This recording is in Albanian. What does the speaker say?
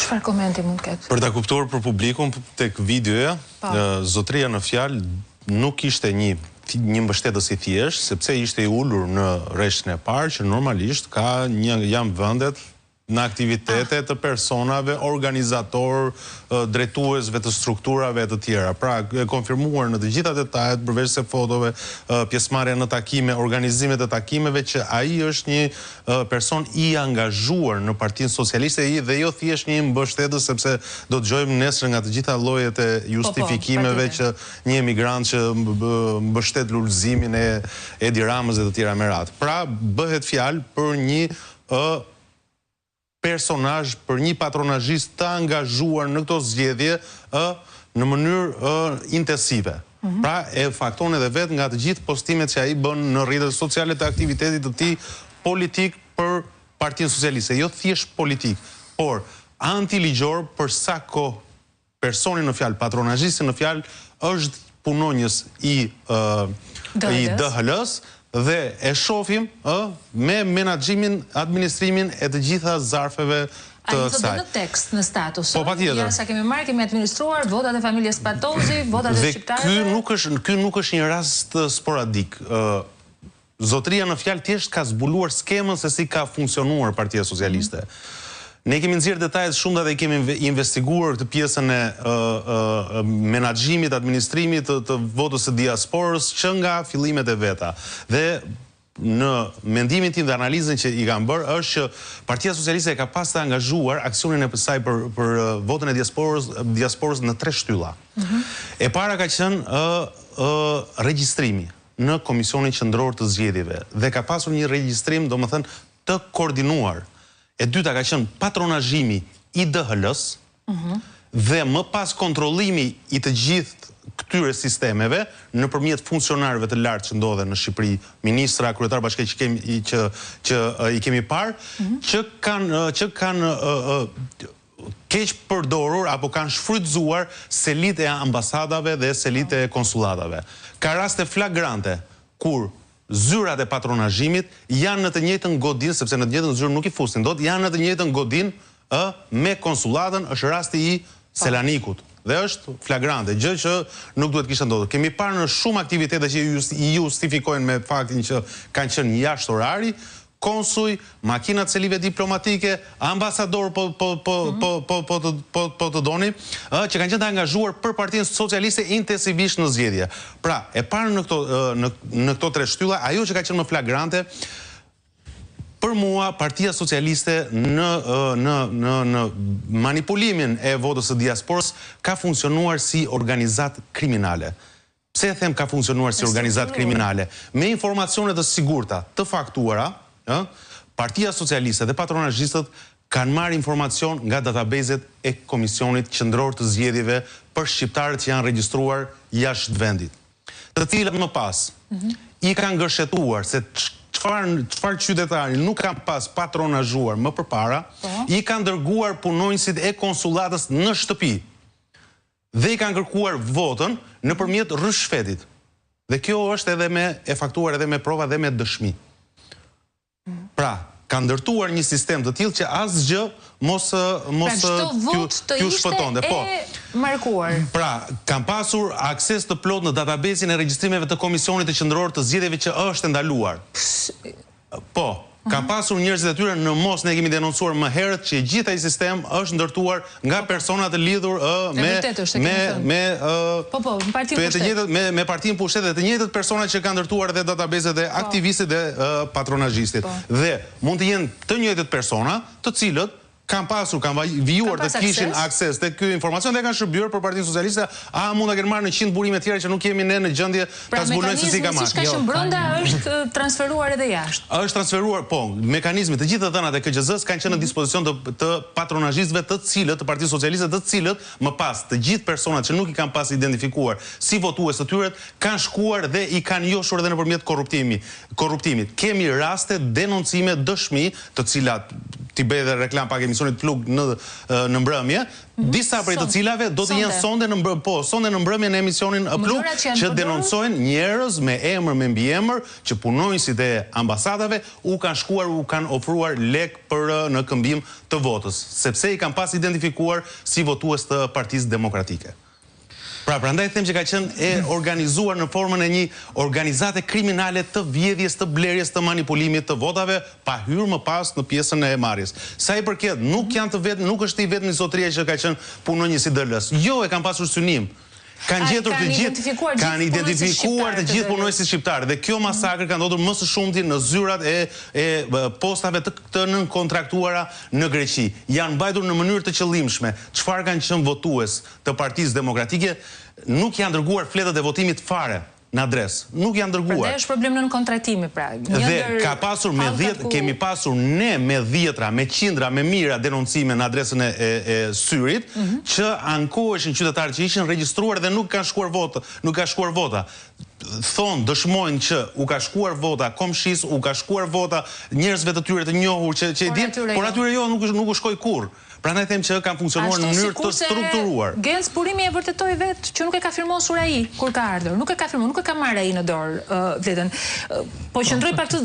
Çfarë komenti mund ketë? Për ta kuptuar për publikun tek videoja, zotëria në fjalë nuk ishte një mbështetës i thjesht, sepse ishte i ulur në rreshtën e parë që normalisht janë vendet në aktivitete të personave, organizator, drejtuesve të strukturave të tjera. Pra, e konfirmuar në të gjitha detajet, përveç se fotove, pjesëmarrja në takime, organizimet e takimeve, që ai është një person i angazhuar në Partinë Socialiste dhe jo thjesht një mbështetës, sepse do të dëgjojmë nesër nga të gjitha llojet e justifikimeve që një emigrant që mbështet lulëzimin e Edi Ramës dhe të tjera me radhë. Pra, bëhet fjalë për një personazh, për një patronazhist të angazhuar në këto zgjedhje në mënyrë intensive. Pra, e fakton edhe vetë nga të gjithë postimet që ai bën në rrjetet sociale të aktivitetit të tij politik për Partinë Socialiste, jo thjesht politik, por antiligjor për sa kohë personi në fjalë, patronazhisti në fjalë është punonjës i DHL-s, dhe e shohim me menaxhimin, administrimin e të gjitha zarfeve të kësaj. Në tekst, në status. Po, patjetër. Ja, sa kemi marrë, kemi administruar votat e familjes Patozi, votat e shqiptarëve. Dhe ky nuk është një rast sporadik. Zotëria në fjalë thjesht ka zbuluar skemën se si ka funksionuar Partia Socialiste. Ne kemi nxjerrë detajet shumë dhe kemi investiguar këtë pjesën e menaxhimit, administrimit të votës së diasporës që nga fillimet e veta. Dhe në mendimin tim dhe analizën që i kam bërë është që Partia Socialiste e ka pas të angazhuar aksionin e saj për votën e diasporës në 3 shtylla. E para ka qenë regjistrimi në Komisionin Qendror të Zgjedhjeve dhe ka pasur një regjistrim, domethënë, të koordinuar. E dyta ka qenë patronazhimi i DHL-s dhe më pas kontrollimi i të gjithë këtyre sistemeve nëpërmjet funksionarëve të lartë që ndodhen në Shqipëri, ministra, kryetar bashkëqe që i kemi parë, që kanë keq përdorur apo kanë shfrytzuar selit e ambasadave dhe selit e konsullatave. Ka raste flagrante kur zyrat e patronazhimit janë në të njëjtën godinë, sepse në të njëjtën zyrë nuk i fusin dot, janë në të njëjtën godinë me konsullatën, është rasti i Selanikut. Dhe është flagrante, gjë që nuk duhet kishte ndodhur. Kemi parë në shumë aktivitete që i justifikojnë me faktin që kanë qenë jashtë orari, konsuj, makinat celive diplomatike, ambasador po të doni, që kanë qenë të angazhuar për Partinë Socialiste intensivisht në zgjedhje. Pra, e parë në këto 3 shtylla, ajo që ka qenë më flagrante, për mua, Partia Socialiste në manipulimin e votës së diasporës ka funksionuar si organizat kriminale. Pse e them ka funksionuar si organizat kriminale? Me informacione të sigurta, të faktuara, Partia Socialiste dhe patronazhistët kanë marrë informacion nga databazet e Komisionit Qendror të Zgjedhjeve për shqiptarët që janë regjistruar jashtë vendit. Të cilët më pas i kanë gërshetuar se çfarë qytetari nuk kanë pas patronazhuar më përpara, i kanë dërguar punonjësit e konsullatës në shtëpi dhe i kanë kërkuar votën nëpërmjet rrshfetit. Dhe kjo është edhe e faktuar edhe me prova dhe me dëshmi. Pra, ka ndërtuar një sistem të tillë që asgjë mos t'ju shpëtonte. Po. E markuar. Pra, kanë pasur akses të plot në databasin e regjistrimeve të Komisionit të Qendror të Zgjedhjeve që është ndaluar. Po. Kanë pasur njerëzit e tyre në mos, ne kemi denoncuar më herët që gjithë ai sistem është ndërtuar nga persona të lidhur me Partinë Pushtet dhe të njëjtët persona që kanë ndërtuar dhe databazet e aktivistit dhe patronazhistit. Dhe mund të jenë të njëjtët persona, të cilët kanë vijuar të kishin akses të ky informacion dhe kanë shërbyer për Partinë Socialiste, mund ta kenë marrë në 100 burime tjera që nuk jemi ne në gjendje ta zbulojmë se si ka marrë. Pra, mekanizmi siç ka qenë brenda është transferuar edhe jashtë. Është transferuar, po, mekanizmi, të gjitha dhënat e KQZ-s kanë qenë në dispozicion të patronazhistëve të Partisë Socialiste, të cilët më pas të gjithë personat që nuk i kanë pas identifikuar si votues të tyre kanë shkuar dhe i kanë njohur edhe nëpërmjet korruptimit. Kemi raste denoncime, dëshmi, të t'i bëj edhe reklam pak emisionit Plug në mbrëmje, disa prej të cilave do të jenë sonde në mbrëmje në emisionin Plug që denoncojnë njerëz me emër me mbiemër që punonjësit e ambasadave u kanë shkuar, u kanë ofruar lek për në këmbim të votës, sepse i kanë pas identifikuar si votues të Partisë Demokratike. Pra, prandaj them që ka qenë e organizuar në formën e një organizate kriminale të vjedhjes, të blerjes, të manipulimit të votave, pa hyrë më pas në pjesën e marrjes. Sa i përket, nuk është i vetëm zotëria që ka qenë punonjës i DL-s. Jo, e kanë pasur synim. Kanë gjetur të gjithë, kanë identifikuar të gjithë punonjësit shqiptarë dhe kjo masakër ka ndodhur më së shumti në zyrat e postave të nënkontraktuara në Greqi. Janë mbajtur në mënyrë të qëllimshme. Çfarë kanë qenë votues të Partisë Demokratike, nuk janë dërguar fletët e votimit fare në adresë. Nuk janë dërguar. Prandaj është problem në kontraktimi, pra. Dhe ka pasur kemi pasur ne me dhjetra, me qindra, me mira denoncime në adresën e Syrit, që ankoheshin qytetarë që ishin regjistruar dhe nuk kanë shkuar vota. Thonë, dëshmojnë që u ka shkuar vota komshis, u ka shkuar vota njerëzve të tyre të njohur që e din, por atyre jo nuk u shkoi kurrë. Prandaj them që kanë funksionuar në mënyrë të strukturuar. Gens Burimi e vërtetoi vetë që nuk e ka firmosur ai kur ka ardhur. Nuk e ka firmuar, nuk e ka marrë ai në dorë vletën. Po qëndroi pak të